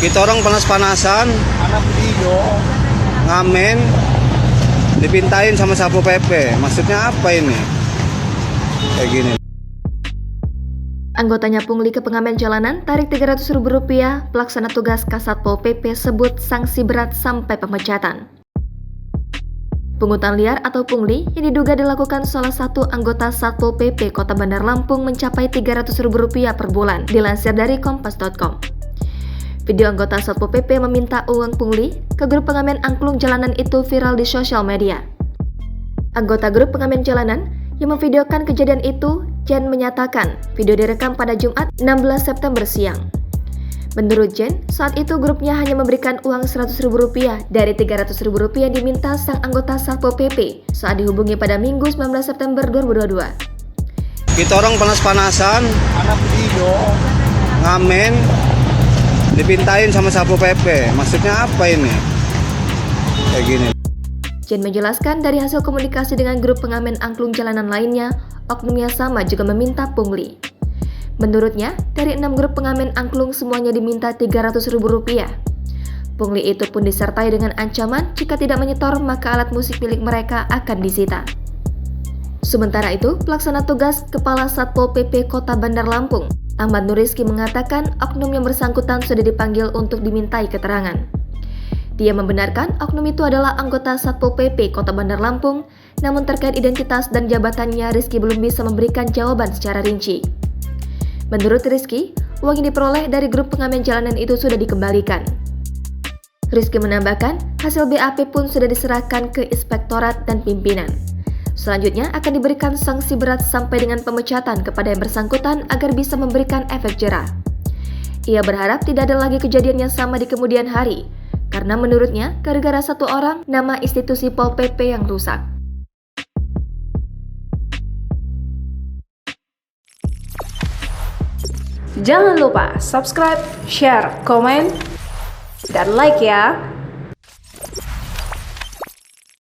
Kita orang panas-panasan, anak video ngamen, dipintain sama Satpol PP. Maksudnya apa ini? Kayak gini. Anggotanya pungli ke pengamen jalanan tarik Rp300.000, pelaksana tugas Kasatpol PP sebut sanksi berat sampai pemecatan. Pungutan liar atau pungli yang diduga dilakukan salah satu anggota Satpol PP Kota Bandar Lampung mencapai Rp300.000 per bulan, dilansir dari Kompas.com. Video anggota Satpol PP meminta uang pungli ke grup pengamen angklung jalanan itu viral di sosial media. Anggota grup pengamen jalanan yang memvideokan kejadian itu, Jen menyatakan video direkam pada Jumat 16 September siang. Menurut Jen, saat itu grupnya hanya memberikan uang Rp100.000 dari Rp300.000 yang diminta sang anggota Satpol PP saat dihubungi pada Minggu 19 September 2022. Kita orang panas-panasan, anak video ngamen, dipintain sama Satpol PP. Maksudnya apa ini? Kayak gini. Jen menjelaskan dari hasil komunikasi dengan grup pengamen angklung jalanan lainnya, oknum yang sama juga meminta pungli. Menurutnya, dari 6 grup pengamen angklung semuanya diminta Rp300.000. Pungli itu pun disertai dengan ancaman jika tidak menyetor maka alat musik milik mereka akan disita. Sementara itu, pelaksana tugas Kepala Satpol PP Kota Bandar Lampung, Ahmad Nuriski mengatakan oknum yang bersangkutan sudah dipanggil untuk dimintai keterangan. Dia membenarkan oknum itu adalah anggota Satpol PP Kota Bandar Lampung, namun terkait identitas dan jabatannya Rizky belum bisa memberikan jawaban secara rinci. Menurut Rizky, uang yang diperoleh dari grup pengamen jalanan itu sudah dikembalikan. Rizky menambahkan, hasil BAP pun sudah diserahkan ke inspektorat dan pimpinan. Selanjutnya akan diberikan sanksi berat sampai dengan pemecatan kepada yang bersangkutan agar bisa memberikan efek jera. Ia berharap tidak ada lagi kejadian yang sama di kemudian hari, karena menurutnya gara-gara satu orang nama institusi Pol PP yang rusak. Jangan lupa subscribe, share, komen, dan like ya!